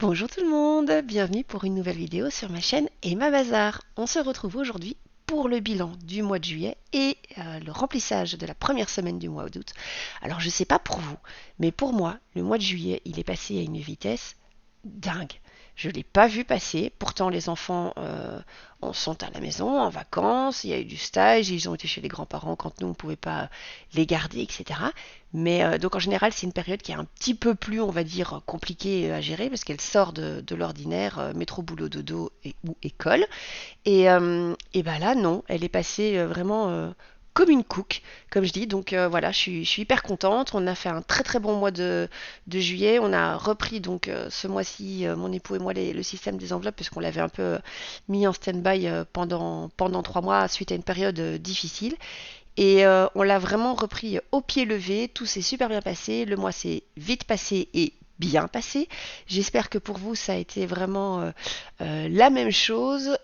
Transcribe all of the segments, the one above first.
Bonjour tout le monde, bienvenue pour une nouvelle vidéo sur ma chaîne Emma Bazar. On se retrouve aujourd'hui pour le bilan du mois de juillet et le remplissage de la première semaine du mois d'août. Alors je sais pas pour vous, mais pour moi, le mois de juillet, il est passé à une vitesse dingue. Je ne l'ai pas vu passer. Pourtant, les enfants sont à la maison, en vacances. Il y a eu du stage. Ils ont été chez les grands-parents quand nous, on ne pouvait pas les garder, etc. Mais donc, en général, c'est une période qui est un petit peu plus, on va dire, compliquée à gérer parce qu'elle sort de l'ordinaire, métro, boulot, dodo ou école. Et ben là, non, elle est passée vraiment comme une cook, comme je dis. Donc voilà, je suis hyper contente. On a fait un très très bon mois de juillet. On a repris donc ce mois-ci, mon époux et moi, le système des enveloppes, parce qu'on l'avait un peu mis en stand-by pendant 3 mois suite à une période difficile. Et on l'a vraiment repris au pied levé, tout s'est super bien passé, le mois s'est vite passé et bien passé. J'espère que pour vous ça a été vraiment la même chose.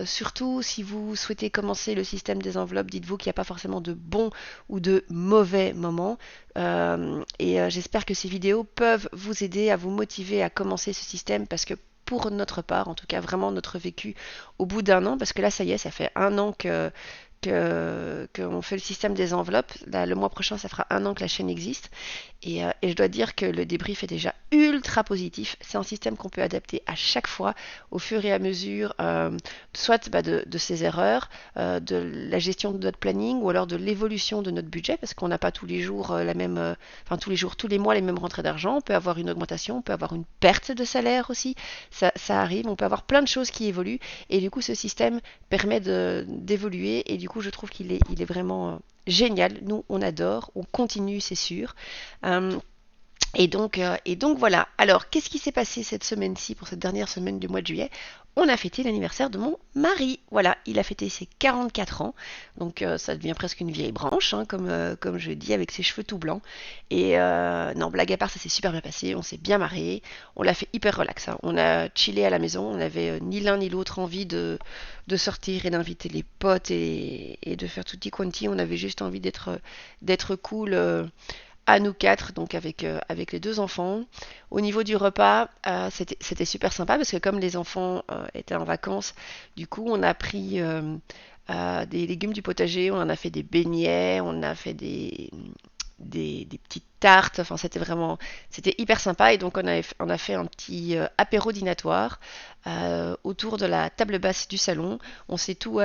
Surtout si vous souhaitez commencer le système des enveloppes, dites-vous qu'il n'y a pas forcément de bons ou de mauvais moments. J'espère que ces vidéos peuvent vous aider à vous motiver à commencer ce système parce que pour notre part, en tout cas vraiment notre vécu au bout d'un an, parce que là ça y est, ça fait un an qu'on fait le système des enveloppes. Là, le mois prochain, ça fera un an que la chaîne existe. Et je dois dire que le débrief est déjà ultra positif. C'est un système qu'on peut adapter à chaque fois, au fur et à mesure, soit de ses erreurs, de la gestion de notre planning, ou alors de l'évolution de notre budget, parce qu'on n'a pas tous les jours enfin tous les jours, tous les mois les mêmes rentrées d'argent. On peut avoir une augmentation, on peut avoir une perte de salaire aussi. Ça arrive. On peut avoir plein de choses qui évoluent. Et du coup, ce système permet d'évoluer. Et du coup, je trouve qu'il est vraiment génial. Nous, on adore. On continue, c'est sûr. Euh, et donc voilà. Alors, qu'est-ce qui s'est passé cette semaine-ci, pour cette dernière semaine du mois de juillet? On a fêté l'anniversaire de mon mari. Voilà, il a fêté ses 44 ans. Donc ça devient presque une vieille branche, hein, comme je dis, avec ses cheveux tout blancs. Et non, blague à part, ça s'est super bien passé. On s'est bien marré. On l'a fait hyper relax, hein. On a chillé à la maison. On n'avait ni l'un ni l'autre envie de sortir et d'inviter les potes et de faire tutti quanti. On avait juste envie d'être cool. À nous quatre, donc avec les deux enfants. Au niveau du repas, c'était super sympa parce que comme les enfants étaient en vacances, du coup on a pris des légumes du potager, on en a fait des beignets, on a fait des petites tartes, enfin c'était hyper sympa. Et donc on a fait un petit apéro dînatoire autour de la table basse du salon. On s'est tout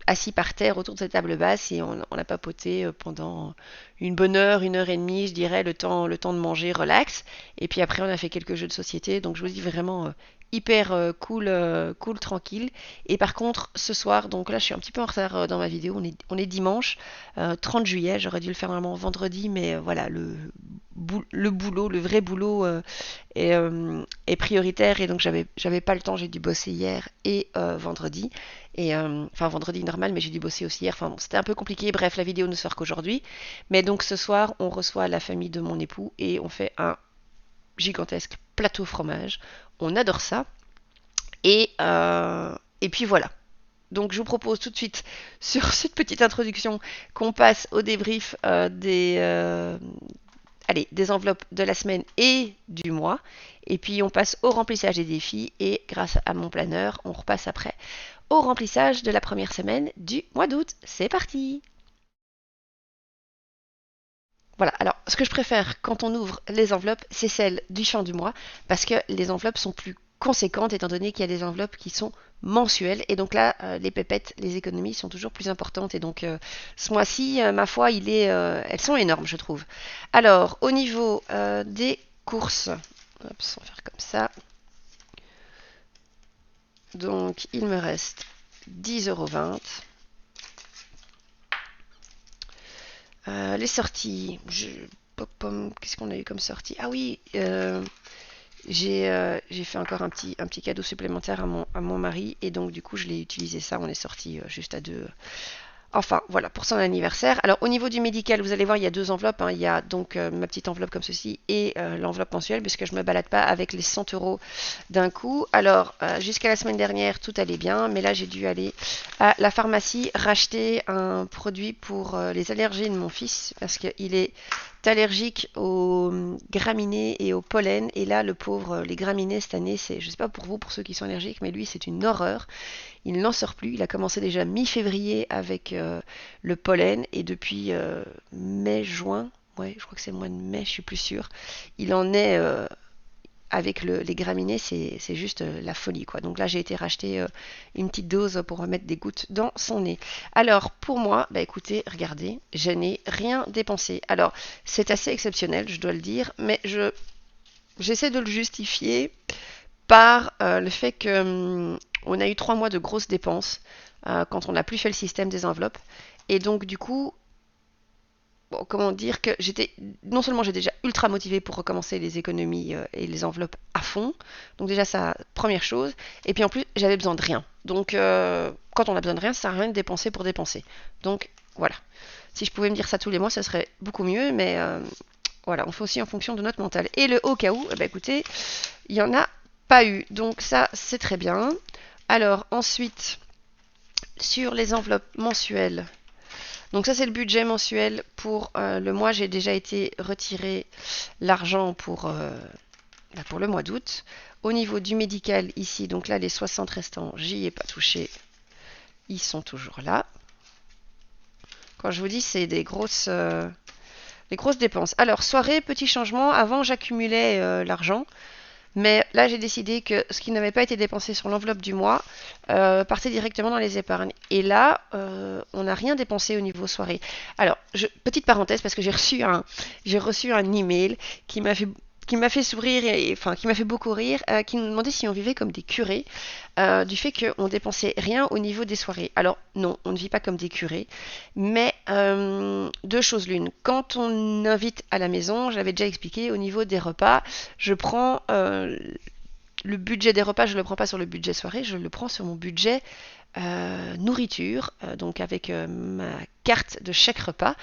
assis par terre autour de cette table basse et on a papoté pendant une bonne heure, 1 heure et demie, je dirais, le temps de manger relax. Et puis après, on a fait quelques jeux de société. Donc je vous dis vraiment hyper cool, tranquille. Et par contre, ce soir, donc là, je suis un petit peu en retard dans ma vidéo. On est dimanche, 30 juillet. J'aurais dû le faire normalement vendredi, mais voilà, le boulot, le vrai boulot est prioritaire. Et donc j'avais pas le temps. J'ai dû bosser hier et vendredi. Enfin, vendredi normal, mais j'ai dû bosser aussi hier. Enfin, bon, c'était un peu compliqué. Bref, la vidéo ne sort qu'aujourd'hui. Mais donc ce soir, on reçoit la famille de mon époux et on fait un gigantesque plateau fromage. On adore ça. Et puis voilà. Donc je vous propose tout de suite, sur cette petite introduction, qu'on passe au débrief des enveloppes de la semaine et du mois. Et puis on passe au remplissage des défis. Et grâce à mon planeur, on repasse après au remplissage de la première semaine du mois d'août. C'est parti! Voilà, alors ce que je préfère quand on ouvre les enveloppes, c'est celle du fin du mois, parce que les enveloppes sont plus conséquentes, étant donné qu'il y a des enveloppes qui sont mensuelles. Et donc là, les pépettes, les économies sont toujours plus importantes. Et donc ce mois-ci, ma foi, elles sont énormes, je trouve. Alors, au niveau des courses, hop, on va faire comme ça. Donc, il me reste 10,20 €. Les sorties, qu'est-ce qu'on a eu comme sortie? Ah oui, j'ai fait encore un petit cadeau supplémentaire à mon mari. Et donc du coup je l'ai utilisé ça. On est sorti juste à deux. Enfin voilà, pour son anniversaire. Alors au niveau du médical, vous allez voir, il y a deux enveloppes, hein. Il y a donc ma petite enveloppe comme ceci et l'enveloppe mensuelle, puisque je ne me balade pas avec les 100 € d'un coup. Alors jusqu'à la semaine dernière, tout allait bien, mais là j'ai dû aller à la pharmacie racheter un produit pour les allergies de mon fils, parce qu'il est allergique aux graminées et au pollen. Et là, le pauvre, les graminées cette année, c'est, je sais pas pour vous, pour ceux qui sont allergiques, mais lui, c'est une horreur. Il n'en sort plus. Il a commencé déjà mi-février avec le pollen et depuis mai-juin, ouais, je crois que c'est le mois de mai, je suis plus sûre, il en est avec les graminées, c'est juste la folie, quoi. Donc là, j'ai été racheter une petite dose pour mettre des gouttes dans son nez. Alors, pour moi, bah écoutez, regardez, je n'ai rien dépensé. Alors, c'est assez exceptionnel, je dois le dire, mais j'essaie de le justifier par le fait que on a eu 3 mois de grosses dépenses quand on n'a plus fait le système des enveloppes. Et donc, du coup, bon, comment dire que j'étais non seulement j'ai déjà ultra motivée pour recommencer les économies et les enveloppes à fond, donc déjà ça première chose, et puis en plus j'avais besoin de rien. Donc quand on a besoin de rien, ça sert à rien de dépenser pour dépenser. Donc voilà. Si je pouvais me dire ça tous les mois, ça serait beaucoup mieux, mais voilà, on fait aussi en fonction de notre mental. Et le au cas où, bah écoutez, il y en a pas eu, donc ça c'est très bien. Alors ensuite sur les enveloppes mensuelles. Donc ça c'est le budget mensuel pour le mois. J'ai déjà été retirer l'argent pour le mois d'août. Au niveau du médical ici, donc là les 60 restants, j'y ai pas touché. Ils sont toujours là. Quand je vous dis c'est des grosses dépenses. Alors soirée, petit changement. Avant j'accumulais l'argent. Mais là, j'ai décidé que ce qui n'avait pas été dépensé sur l'enveloppe du mois partait directement dans les épargnes. Et là, on n'a rien dépensé au niveau soirée. Alors, petite parenthèse, parce que j'ai reçu un email qui m'a fait sourire, enfin qui m'a fait beaucoup rire, qui nous demandait si on vivait comme des curés, du fait qu'on dépensait rien au niveau des soirées. Alors non, on ne vit pas comme des curés, mais deux choses l'une. Quand on invite à la maison, j'avais déjà expliqué, au niveau des repas, je prends le budget des repas, je ne le prends pas sur le budget soirée, je le prends sur mon budget nourriture, donc avec ma carte de chaque repas.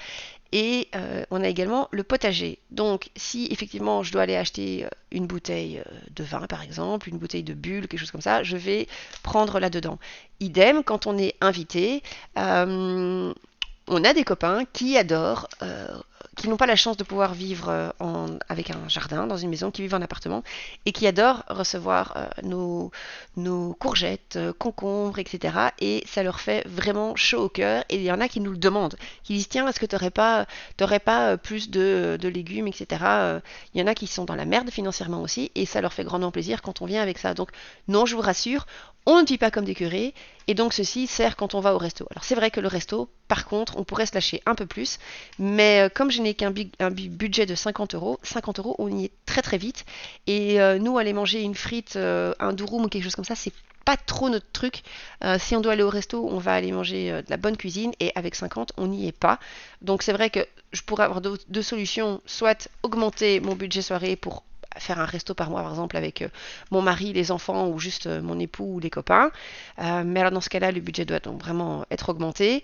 Et on a également le potager. Donc si effectivement je dois aller acheter une bouteille de vin par exemple, une bouteille de bulle, quelque chose comme ça, je vais prendre là-dedans. Idem, quand on est invité, on a des copains qui adorent, qui n'ont pas la chance de pouvoir vivre avec un jardin, dans une maison, qui vivent en appartement, et qui adorent recevoir nos courgettes, concombres, etc. Et ça leur fait vraiment chaud au cœur. Et il y en a qui nous le demandent, qui disent, tiens, est-ce que t'aurais pas plus de légumes, etc. Il y en a qui sont dans la merde financièrement aussi, et ça leur fait grandement plaisir quand on vient avec ça. Donc non, je vous rassure, on ne vit pas comme des curés, et donc ceci sert quand on va au resto. Alors c'est vrai que le resto, par contre, on pourrait se lâcher un peu plus, mais comme je n'ai qu'un budget de 50 euros, 50 euros, on y est très très vite. Et nous, aller manger une frite, un durum ou quelque chose comme ça, c'est pas trop notre truc. Si on doit aller au resto, on va aller manger de la bonne cuisine, et avec 50, on n'y est pas. Donc c'est vrai que je pourrais avoir deux solutions, soit augmenter mon budget soirée pour faire un resto par mois par exemple avec mon mari, les enfants ou juste mon époux ou les copains. Mais alors dans ce cas-là, le budget doit donc vraiment être augmenté.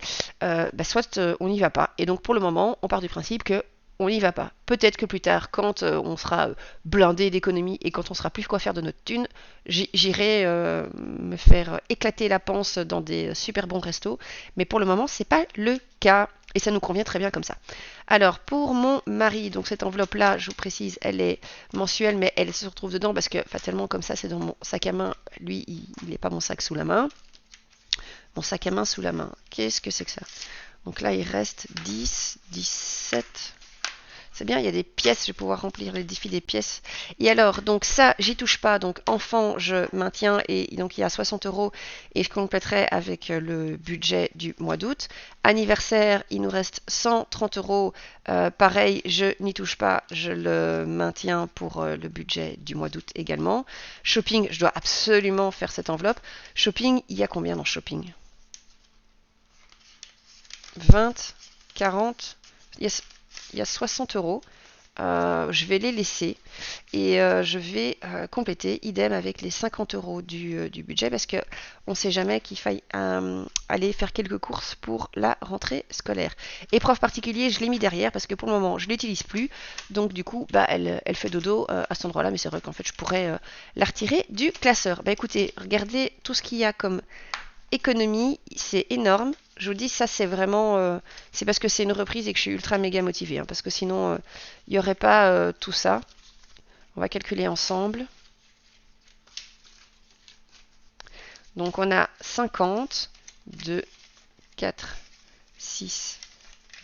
Soit on n'y va pas. Et donc pour le moment, on part du principe que on n'y va pas. Peut-être que plus tard, quand on sera blindé d'économie et quand on sera plus quoi faire de notre thune, j'irai me faire éclater la panse dans des super bons restos. Mais pour le moment, c'est pas le cas. Et ça nous convient très bien comme ça. Alors, pour mon mari, donc cette enveloppe-là, je vous précise, elle est mensuelle, mais elle se retrouve dedans parce que, fatalement, comme ça, c'est dans mon sac à main. Lui, il n'est pas mon sac sous la main. Mon sac à main sous la main. Qu'est-ce que c'est que ça? Donc là, il reste 10, 17... C'est bien, il y a des pièces, je vais pouvoir remplir les défis des pièces. Et alors, donc ça, j'y touche pas. Donc enfant, je maintiens et donc il y a 60 euros et je compléterai avec le budget du mois d'août. Anniversaire, il nous reste 130 euros. Pareil, je n'y touche pas, je le maintiens pour le budget du mois d'août également. Shopping, je dois absolument faire cette enveloppe. Shopping, il y a combien dans shopping? 20, 40, yes. Il y a 60 euros. Je vais les laisser et je vais compléter, idem avec les 50 euros du budget parce qu'on ne sait jamais qu'il faille aller faire quelques courses pour la rentrée scolaire. Épreuve particulière, je l'ai mis derrière parce que pour le moment je ne l'utilise plus, donc du coup elle fait dodo à cet endroit là, mais c'est vrai qu'en fait je pourrais la retirer du classeur. Écoutez, regardez tout ce qu'il y a comme économie, c'est énorme. Je vous dis, ça c'est vraiment... c'est parce que c'est une reprise et que je suis ultra méga motivée. Hein, parce que sinon, il n'y aurait pas tout ça. On va calculer ensemble. Donc on a 50, 2, 4, 6,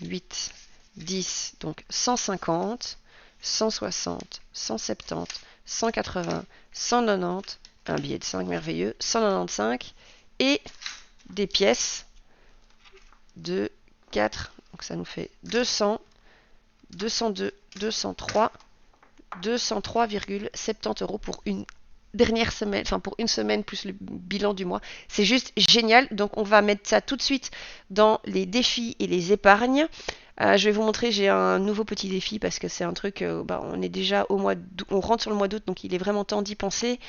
8, 10. Donc 150, 160, 170, 180, 190. Un billet de 5 merveilleux. 195. Et des pièces. 2, 4. Donc ça nous fait 200, 202, 203. 203,70 € pour une dernière semaine, enfin pour une semaine plus le bilan du mois. C'est juste génial. Donc on va mettre ça tout de suite dans les défis et les épargnes. Je vais vous montrer, j'ai un nouveau petit défi parce que c'est un truc, on est déjà au mois d'août, on rentre sur le mois d'août, donc il est vraiment temps d'y penser.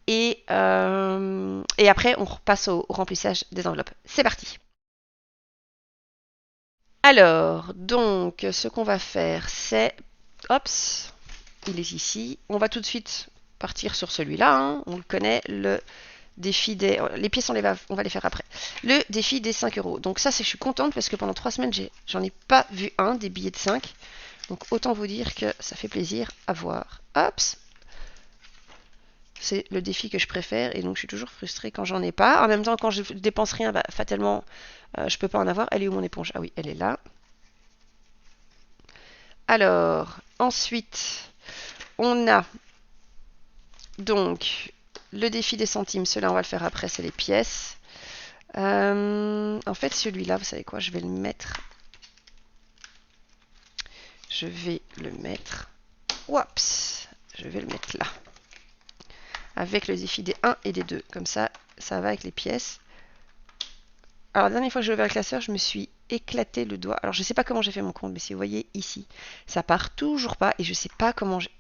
Et après, on repasse au remplissage des enveloppes. C'est parti. Alors, donc, ce qu'on va faire, c'est... Ops, il est ici. On va tout de suite partir sur celui-là. Hein. On le connaît, le défi des... Les pièces, on va les faire après. Le défi des 5 €. Donc ça, je suis contente parce que pendant 3 semaines, j'en ai pas vu un, des billets de 5. Donc autant vous dire que ça fait plaisir à voir. Ops. C'est le défi que je préfère et donc je suis toujours frustrée quand j'en ai pas. En même temps, quand je dépense rien, fatalement, je peux pas en avoir. Elle est où mon éponge? Ah oui, elle est là. Alors, ensuite, on a donc le défi des centimes. Cela, on va le faire après, c'est les pièces. En fait, celui-là, vous savez quoi? Je vais le mettre. Je vais le mettre. Oups! Je vais le mettre là. Avec le défi des 1 et des 2. Comme ça, ça va avec les pièces. Alors, la dernière fois que j'ai ouvert le classeur, je me suis éclaté le doigt. Alors, je ne sais pas comment j'ai fait mon compte, mais si vous voyez ici, ça part toujours pas et je ne sais pas comment j'ai...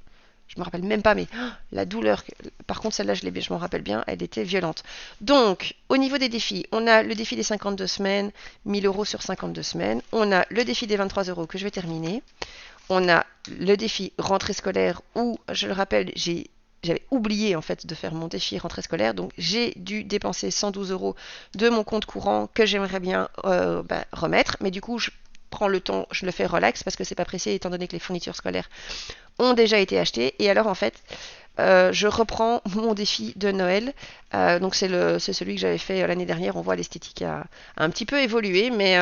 Je me rappelle même pas, mais la douleur. Par contre, celle-là, je m'en rappelle bien, elle était violente. Donc, au niveau des défis, on a le défi des 52 semaines, 1000 € sur 52 semaines. On a le défi des 23 € que je vais terminer. On a le défi rentrée scolaire où, je le rappelle, j'avais oublié en fait de faire mon défi rentrée scolaire, donc j'ai dû dépenser 112 € de mon compte courant que j'aimerais bien remettre, mais du coup je prends le temps, je le fais relax parce que c'est pas pressé étant donné que les fournitures scolaires ont déjà été achetées. Et alors en fait, je reprends mon défi de Noël. Donc c'est celui que j'avais fait l'année dernière. On voit l'esthétique a un petit peu évolué, mais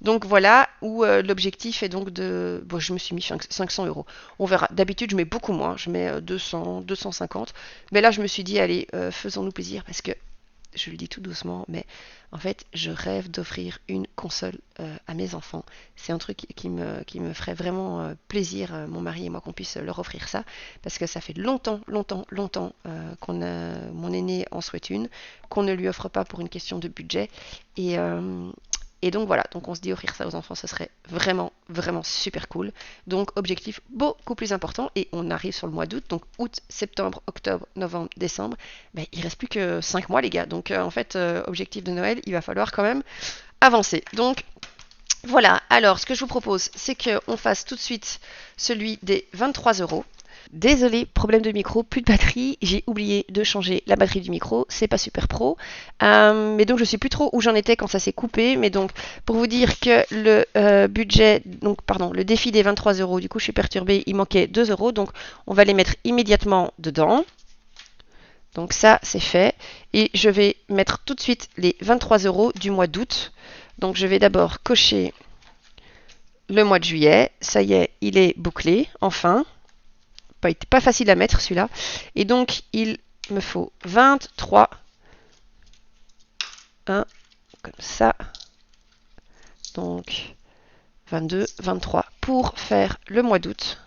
donc voilà où l'objectif est donc de... Bon, je me suis mis 500 €. On verra. D'habitude, je mets beaucoup moins. Je mets 200, 250. Mais là, je me suis dit, allez, faisons-nous plaisir parce que je le dis tout doucement, mais en fait, je rêve d'offrir une console à mes enfants. C'est un truc qui me ferait vraiment plaisir, mon mari et moi, qu'on puisse leur offrir ça, parce que ça fait longtemps, longtemps mon aîné en souhaite une, qu'on ne lui offre pas pour une question de budget. Et donc voilà, donc on se dit offrir ça aux enfants, ce serait vraiment, vraiment super cool. Donc objectif beaucoup plus important et on arrive sur le mois d'août, donc août, septembre, octobre, novembre, décembre. Il reste plus que 5 mois les gars, donc en fait objectif de Noël, il va falloir quand même avancer. Donc voilà, alors ce que je vous propose, c'est qu'on fasse tout de suite celui des 23 €. Désolée, problème de micro, plus de batterie. J'ai oublié de changer la batterie du micro. C'est pas super pro. Mais donc je sais plus trop où j'en étais quand ça s'est coupé. Mais donc pour vous dire que le budget, donc pardon, le défi des 23 €, du coup je suis perturbée, il manquait 2 €. Donc on va les mettre immédiatement dedans. Donc ça c'est fait. Et je vais mettre tout de suite les 23 € du mois d'août. Donc je vais d'abord cocher le mois de juillet. Ça y est, il est bouclé, enfin. Pas facile à mettre celui-là. Et donc, il me faut 23. 1, comme ça. Donc, 22, 23 pour faire le mois d'août.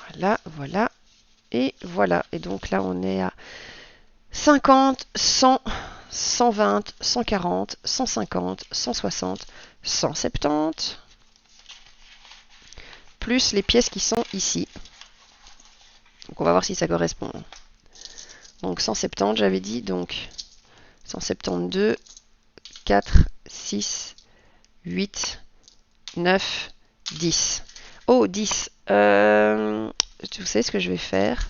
Voilà, voilà. Et voilà. Et donc là, on est à 50, 100, 120, 140, 150, 160, 170. Plus les pièces qui sont ici. Donc on va voir si ça correspond. Donc 170, j'avais dit. Donc 172, 4, 6, 8, 9, 10. Oh, 10. Vous savez ce que je vais faire?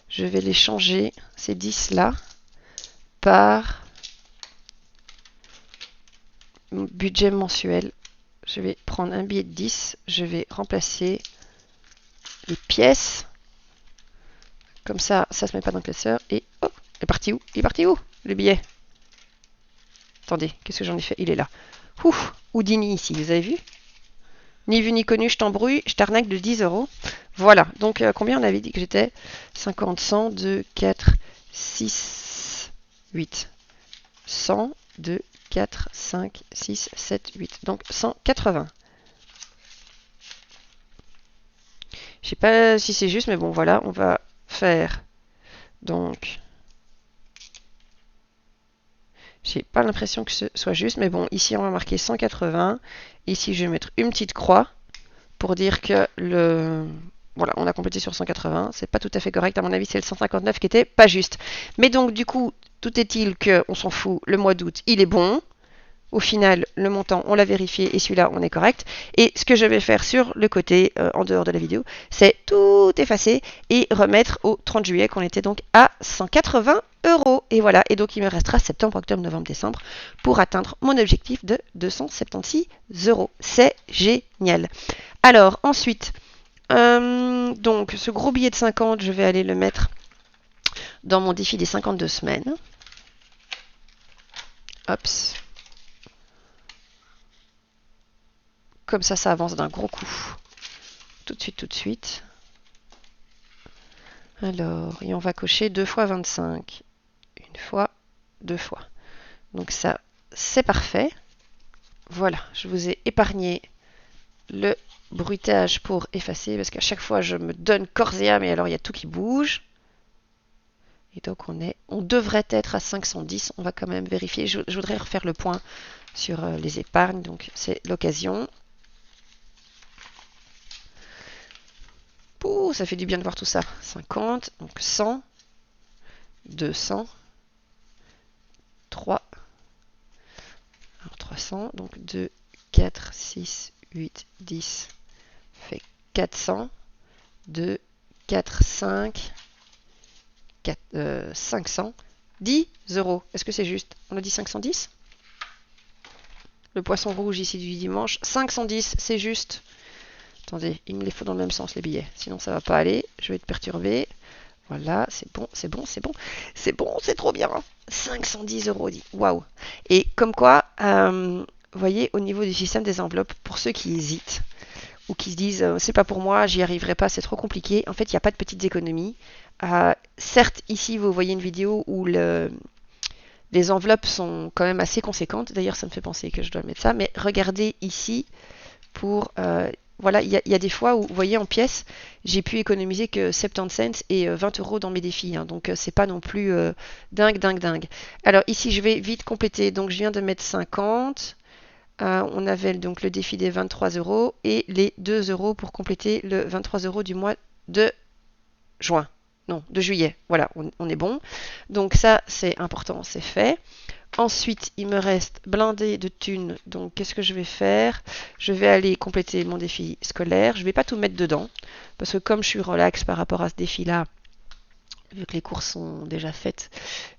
Je vais les changer, ces 10 là, par budget mensuel. Je vais prendre un billet de 10, je vais remplacer les pièces. Comme ça se met pas dans le classeur. Et oh, il est parti où? Il est parti où, le billet? Attendez, qu'est-ce que j'en ai fait? Il est là. Ouf, Houdini ici, vous avez vu? Ni vu ni connu, je t'embrouille, je t'arnaque de 10 euros. Voilà, donc combien on avait dit que j'étais? 50, 100, 2, 4, 6, 8. 100, 2, 4, 5, 6, 7, 8. Donc 180. Je sais pas si c'est juste, mais bon, voilà, on va faire donc. J'ai pas l'impression que ce soit juste, mais bon, ici on va marquer 180. Ici, je vais mettre une petite croix pour dire que le. Voilà, on a complété sur 180. C'est pas tout à fait correct. À mon avis, c'est le 159 qui était pas juste. Mais donc, du coup, tout est-il que on s'en fout. Le mois d'août, il est bon. Au final, le montant, on l'a vérifié et celui-là, on est correct. Et ce que je vais faire sur le côté, en dehors de la vidéo, c'est tout effacer et remettre au 30 juillet qu'on était donc à 180 euros. Et voilà, et donc il me restera septembre, octobre, novembre, décembre pour atteindre mon objectif de 276 euros. C'est génial. Alors, ensuite, donc ce gros billet de 50, je vais aller le mettre dans mon défi des 52 semaines. Hops. Comme ça avance d'un gros coup. Tout de suite, tout de suite. Alors, et on va cocher 2 fois 25. Une fois, deux fois. Donc ça, c'est parfait. Voilà, je vous ai épargné le bruitage pour effacer, parce qu'à chaque fois, je me donne corps et âme, et alors il y a tout qui bouge. Et donc, on devrait être à 510. On va quand même vérifier. Je voudrais refaire le point sur les épargnes, donc c'est l'occasion. Ouh, ça fait du bien de voir tout ça. 50, donc 100, 200, 3, alors 300, donc 2, 4, 6, 8, 10, fait 400, 2, 4, 5, 4, 500, 10 euros. Est-ce que c'est juste? On a dit 510? Le poisson rouge ici du dimanche, 510, c'est juste. Attendez, il me les faut dans le même sens les billets, sinon ça va pas aller, je vais être perturbé. Voilà, c'est bon, c'est bon, c'est bon, c'est bon, c'est trop bien. 510 euros, dit. Waouh. Et comme quoi, vous voyez, au niveau du système des enveloppes, pour ceux qui hésitent ou qui se disent c'est pas pour moi, j'y arriverai pas, c'est trop compliqué. En fait, il n'y a pas de petites économies. Certes, ici, vous voyez une vidéo où les enveloppes sont quand même assez conséquentes. D'ailleurs, ça me fait penser que je dois mettre ça. Mais regardez ici pour voilà, il y a des fois où, vous voyez, en pièces, j'ai pu économiser que 70 cents et 20 euros dans mes défis. Hein, donc, c'est pas non plus dingue, dingue, dingue. Alors, ici, je vais vite compléter. Donc, je viens de mettre 50. On avait donc le défi des 23 euros et les 2 euros pour compléter le 23 euros du mois de juin. Non, de juillet. Voilà, on est bon. Donc, ça, c'est important, c'est fait. Ensuite, il me reste blindé de thunes. Donc, qu'est-ce que je vais faire? Je vais aller compléter mon défi scolaire. Je ne vais pas tout mettre dedans. Parce que comme je suis relax par rapport à ce défi-là, vu que les courses sont déjà faites,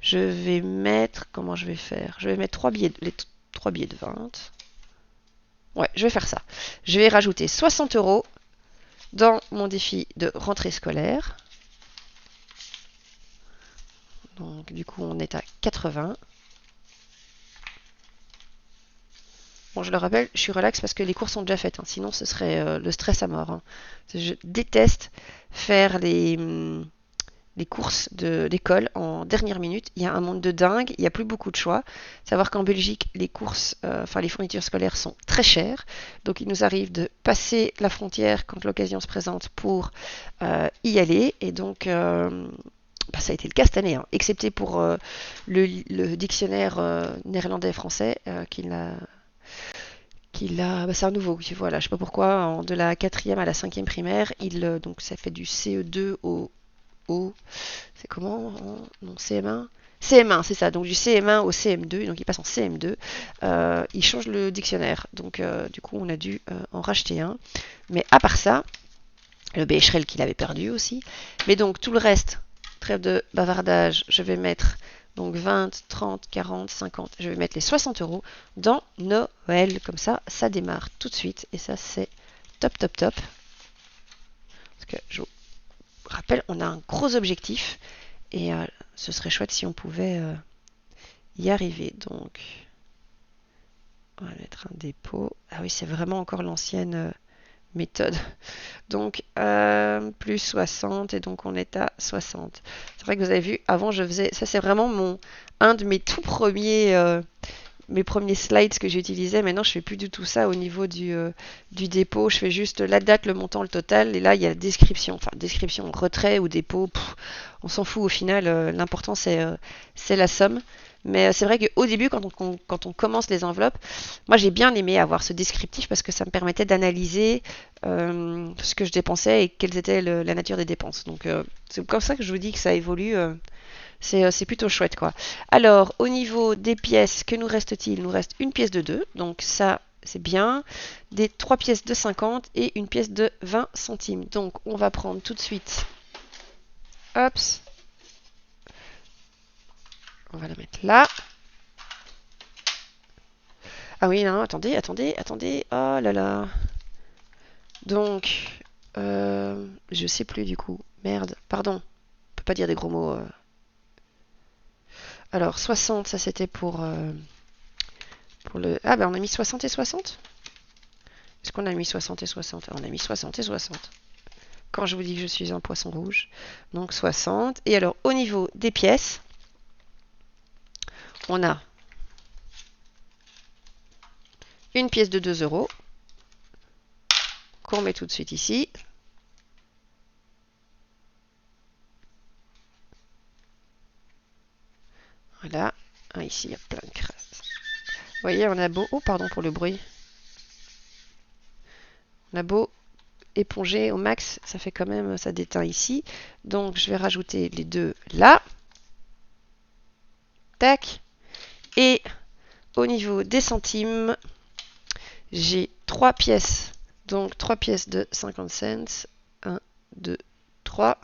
je vais mettre... Comment je vais faire? Je vais mettre 3 billets, les 3 billets de 20. Ouais, je vais faire ça. Je vais rajouter 60 euros dans mon défi de rentrée scolaire. Donc, du coup, on est à 80. Bon, je le rappelle, je suis relax parce que les courses sont déjà faites. Hein. Sinon, ce serait le stress à mort. Hein. Je déteste faire les courses de l'école en dernière minute. Il y a un monde de dingue. Il n'y a plus beaucoup de choix. Savoir qu'en Belgique, les courses, enfin les fournitures scolaires sont très chères. Donc, il nous arrive de passer la frontière quand l'occasion se présente pour y aller. Et donc, bah, ça a été le cas cette année, hein, excepté pour le dictionnaire néerlandais-français bah, c'est un nouveau, voilà, je sais pas pourquoi, de la 4e à la 5e primaire, donc ça fait du CE2 c'est comment? Non, CM1? CM1, c'est ça, donc du CM1 au CM2, donc il passe en CM2, il change le dictionnaire, donc du coup on a dû en racheter un, mais à part ça, Le Becherel qu'il avait perdu aussi. Mais donc tout le reste, trêve de bavardage, je vais mettre donc 20, 30, 40, 50, je vais mettre les 60 euros dans Noël. Comme ça démarre tout de suite. Et ça, c'est top, top, top. Parce que je vous rappelle, on a un gros objectif. Et ce serait chouette si on pouvait y arriver. Donc, on va mettre un dépôt. Ah oui, c'est vraiment encore l'ancienne méthode. Donc, plus 60, et donc on est à 60. C'est vrai que vous avez vu, avant je faisais, ça c'est vraiment un de mes tout premiers, mes premiers slides que j'utilisais. Maintenant je fais plus du tout ça au niveau du dépôt. Je fais juste la date, le montant, le total, et là il y a la description, enfin description, retrait ou dépôt, on s'en fout au final, l'important c'est la somme. Mais c'est vrai qu'au début, quand on commence les enveloppes, moi j'ai bien aimé avoir ce descriptif parce que ça me permettait d'analyser ce que je dépensais et quelle était la nature des dépenses. Donc c'est comme ça que je vous dis que ça évolue. C'est plutôt chouette quoi. Alors au niveau des pièces, que nous reste-t-il? Il nous reste une pièce de 2, donc ça c'est bien. Des 3 pièces de 50 et une pièce de 20 centimes. Donc on va prendre tout de suite. Hop. On va la mettre là. Ah oui, non, attendez. Oh là là. Donc, je sais plus du coup. Merde, pardon. On peut pas dire des gros mots. Alors, 60, ça c'était pour le... Ah ben on a mis 60 et 60. Est-ce qu'on a mis 60 et 60? On a mis 60 et 60. Quand je vous dis que je suis un poisson rouge. Donc 60. Et alors, au niveau des pièces, on a une pièce de 2 euros qu'on met tout de suite ici. Voilà. Ah, ici, il y a plein de crasses. Vous voyez, on a beau... Oh, pardon pour le bruit. On a beau éponger au max, ça fait quand même... Ça déteint ici. Donc, je vais rajouter les deux là. Tac. Et au niveau des centimes, j'ai 3 pièces. Donc, 3 pièces de 50 cents. 1, 2, 3.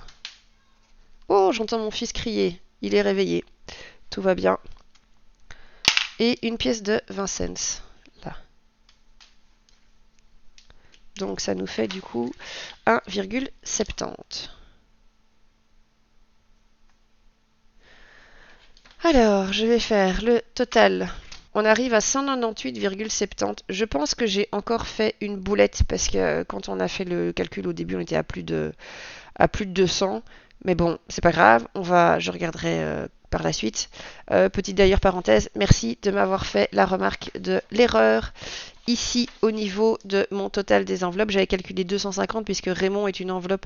Oh, j'entends mon fils crier. Il est réveillé. Tout va bien. Et une pièce de 20 cents. Là. Donc ça nous fait du coup 1,70. Alors, je vais faire le total. On arrive à 198,70. Je pense que j'ai encore fait une boulette parce que quand on a fait le calcul au début, on était à plus de 200. Mais bon, c'est pas grave. Je regarderai par la suite. Petite d'ailleurs parenthèse, merci de m'avoir fait la remarque de l'erreur. Ici, au niveau de mon total des enveloppes, j'avais calculé 250 puisque Raymond est une enveloppe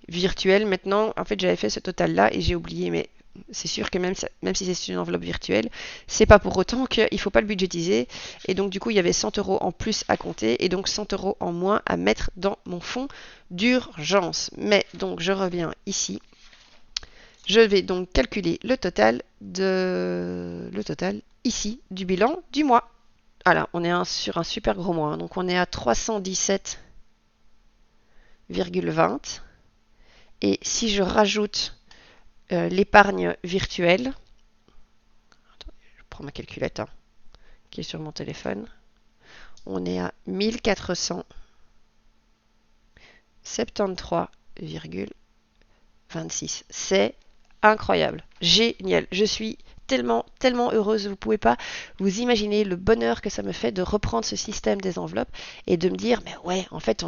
virtuelle. Maintenant, en fait, j'avais fait ce total-là et j'ai oublié. Mais c'est sûr que même si c'est une enveloppe virtuelle, c'est pas pour autant qu'il ne faut pas le budgétiser. Et donc, du coup, il y avait 100 euros en plus à compter et donc 100 euros en moins à mettre dans mon fonds d'urgence. Mais donc, je reviens ici. Je vais donc calculer le total ici du bilan du mois. Alors, on est sur un super gros mois. Donc, on est à 317,20. Et si je rajoute l'épargne virtuelle, je prends ma calculette qui est sur mon téléphone, on est à 1473,26. C'est incroyable, génial. Je suis tellement heureuse, vous pouvez pas vous imaginer le bonheur que ça me fait de reprendre ce système des enveloppes et de me dire mais ouais en fait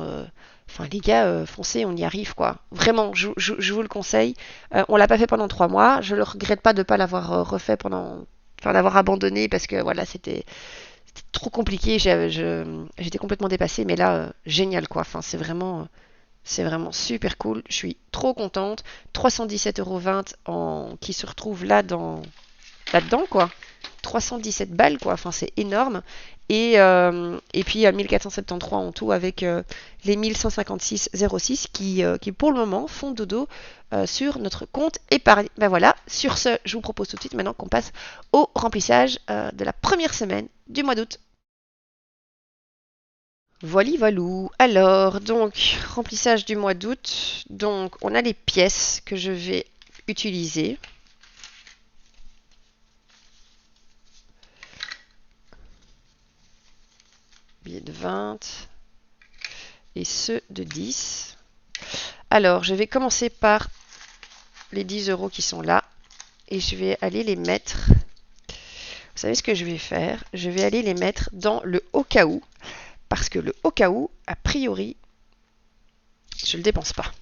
les gars foncez, on y arrive quoi. Vraiment, je vous le conseille. On l'a pas fait pendant 3 mois, je le regrette pas de pas l'avoir refait d'avoir abandonné parce que voilà c'était trop compliqué, j'étais complètement dépassée, mais là génial quoi. Enfin c'est vraiment super cool. Je suis trop contente. 317,20 € qui se retrouve là-dedans, quoi. 317 balles, quoi. Enfin, c'est énorme. Et puis, 1473 en tout avec les 1156,06 qui, pour le moment, font dodo sur notre compte épargne. Ben voilà. Sur ce, je vous propose tout de suite maintenant qu'on passe au remplissage de la première semaine du mois d'août. Voili voilou. Alors, donc, remplissage du mois d'août. Donc, on a les pièces que je vais utiliser. Billets de 20 et ceux de 10. Alors, je vais commencer par les 10 euros qui sont là et je vais aller les mettre. Vous savez ce que je vais faire? Je vais aller les mettre dans le au cas où, parce que le au cas où, a priori, je le dépense pas.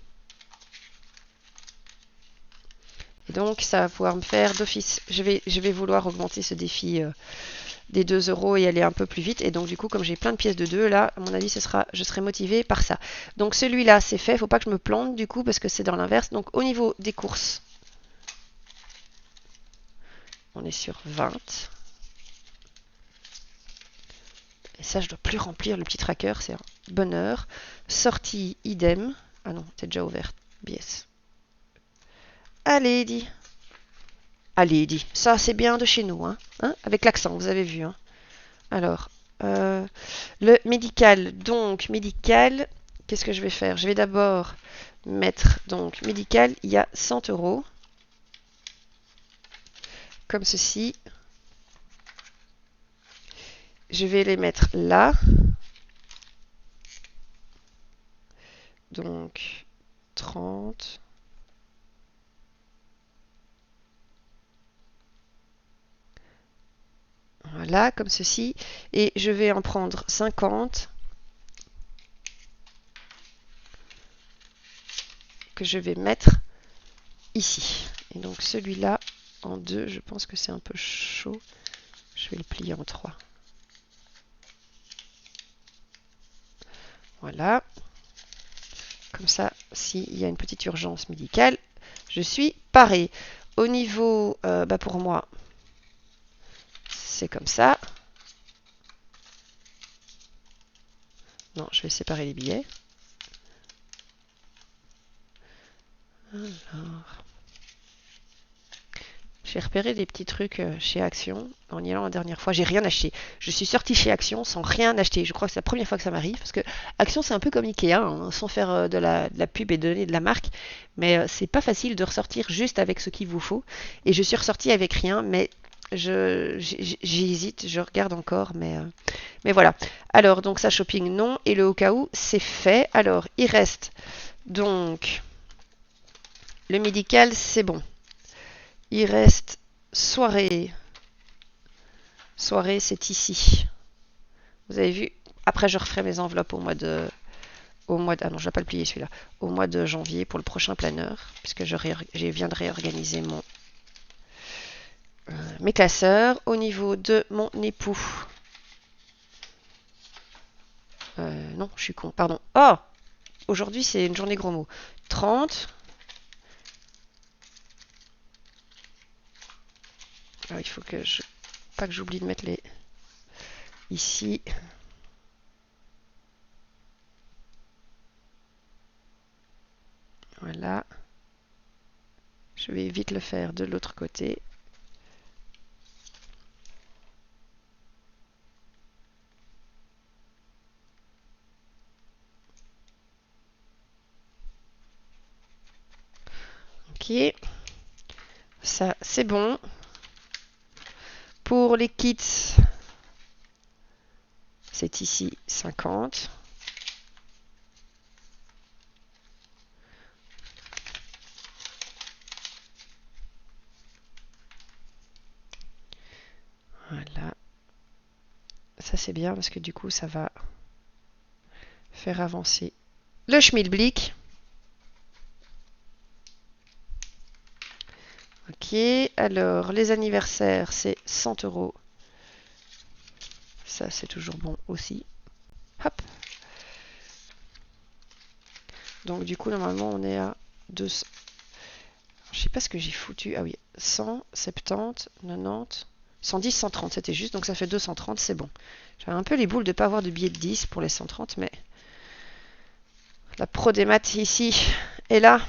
Et donc, ça va pouvoir me faire d'office. Je vais vouloir augmenter ce défi des 2 euros et aller un peu plus vite. Et donc, du coup, comme j'ai plein de pièces de 2, là, à mon avis, je serai motivée par ça. Donc, celui-là, c'est fait. Il ne faut pas que je me plante, du coup, parce que c'est dans l'inverse. Donc, au niveau des courses, on est sur 20. Et ça, je dois plus remplir le petit tracker. C'est un bonheur. Sortie, idem. Ah non, c'est déjà ouvert. BS. Allez, dit. Allez, dit. Ça, c'est bien de chez nous, hein, avec l'accent, vous avez vu. Hein. Alors, le médical. Donc, médical, qu'est-ce que je vais faire? Je vais d'abord mettre, donc, médical, il y a 100 euros. Comme ceci. Je vais les mettre là. Donc, 30. Voilà, comme ceci. Et je vais en prendre 50. Que je vais mettre ici. Et donc, celui-là, en 2, je pense que c'est un peu chaud. Je vais le plier en 3. Voilà. Comme ça, s'il y a une petite urgence médicale, je suis parée. Au niveau, pour moi, c'est comme ça. Non, je vais séparer les billets. Alors, j'ai repéré des petits trucs chez Action en y allant la dernière fois. J'ai rien acheté. Je suis sortie chez Action sans rien acheter. Je crois que c'est la première fois que ça m'arrive. Parce que Action, c'est un peu comme Ikea, hein, sans faire de la pub et donner de la marque. Mais c'est pas facile de ressortir juste avec ce qu'il vous faut. Et je suis ressortie avec rien. Mais j'hésite. Je regarde encore. Mais voilà. Alors, donc ça, shopping, non. Et le au cas où, c'est fait. Alors, il reste donc le médical, c'est bon. Il reste soirée. Soirée, c'est ici. Vous avez vu? Après, je referai mes enveloppes ah non, je ne vais pas le plier celui-là. Au mois de janvier pour le prochain planeur, puisque je viens de réorganiser mes classeurs. Au niveau de mon époux. Non, je suis con, pardon. Oh! Aujourd'hui, c'est une journée gros mots. 30. Alors, il faut que je... Pas que j'oublie de mettre les... Ici. Voilà. Je vais vite le faire de l'autre côté. Ok. Ça, c'est bon. Pour les kits, c'est ici 50. Voilà. Ça, c'est bien parce que du coup, ça va faire avancer le schmilblick. Ok, alors les anniversaires, c'est 100 euros. Ça, c'est toujours bon aussi. Hop. Donc, du coup, normalement, on est à 200. Je sais pas ce que j'ai foutu. Ah oui, 100, 70, 90, 110, 130. C'était juste, donc ça fait 230, c'est bon. J'avais un peu les boules de ne pas avoir de billet de 10 pour les 130, mais la pro des maths ici est là.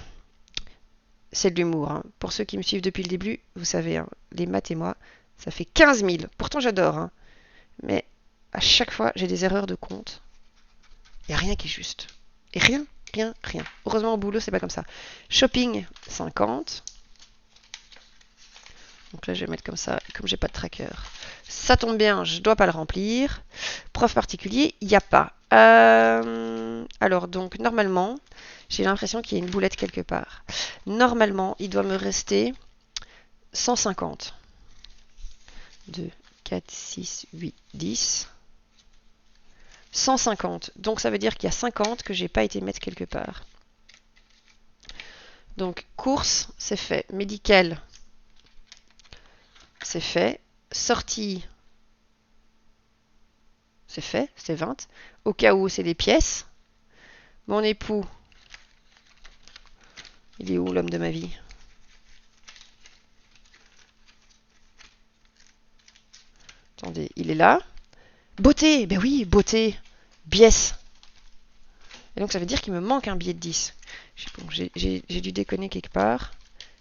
C'est de l'humour. Hein. Pour ceux qui me suivent depuis le début, vous savez, hein, les maths et moi, ça fait 15 000. Pourtant, j'adore. Hein. Mais à chaque fois, j'ai des erreurs de compte. Il n'y a rien qui est juste. Et rien, rien, rien. Heureusement, au boulot, c'est pas comme ça. Shopping, 50. Donc là, je vais mettre comme ça, comme j'ai pas de tracker. Ça tombe bien, je dois pas le remplir. Prof particulier, il n'y a pas. Alors, donc, normalement, j'ai l'impression qu'il y a une boulette quelque part. Normalement, il doit me rester 150. 2, 4, 6, 8, 10. 150. Donc, ça veut dire qu'il y a 50 que j'ai pas été mettre quelque part. Donc, course, c'est fait. Médical, c'est fait. Sortie, c'est fait, c'est 20. Au cas où, c'est des pièces. Mon époux, il est où l'homme de ma vie? Attendez, il est là. Beauté, ben oui, beauté. Biès. Et donc ça veut dire qu'il me manque un billet de 10. Bon, j'ai dû déconner quelque part.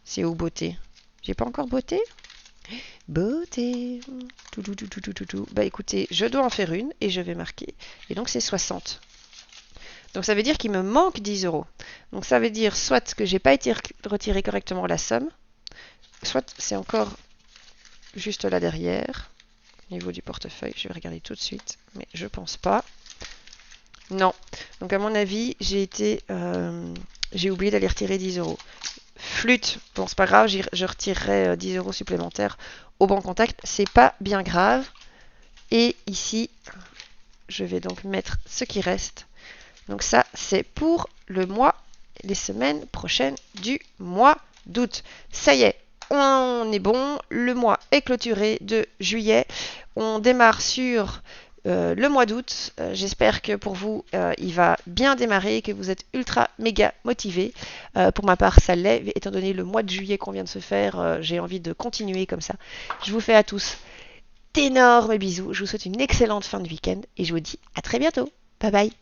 C'est où beauté? J'ai pas encore beauté? Beauté. Tout. Bah écoutez, je dois en faire une et je vais marquer. Et donc c'est 60. Donc ça veut dire qu'il me manque 10 euros. Donc ça veut dire soit que j'ai pas été retiré correctement la somme, soit c'est encore juste là derrière, au niveau du portefeuille. Je vais regarder tout de suite, mais je pense pas. Non. Donc à mon avis, j'ai oublié d'aller retirer 10 euros. Flûte, bon c'est pas grave, je retirerai 10 euros supplémentaires au banc contact, c'est pas bien grave. Et ici, je vais donc mettre ce qui reste. Donc ça, c'est pour le mois, les semaines prochaines du mois d'août. Ça y est, on est bon, le mois est clôturé de juillet. On démarre sur le mois d'août. J'espère que pour vous, il va bien démarrer, que vous êtes ultra méga motivés. Pour ma part, ça l'est. Étant donné le mois de juillet qu'on vient de se faire, j'ai envie de continuer comme ça. Je vous fais à tous d'énormes bisous. Je vous souhaite une excellente fin de week-end et je vous dis à très bientôt. Bye bye.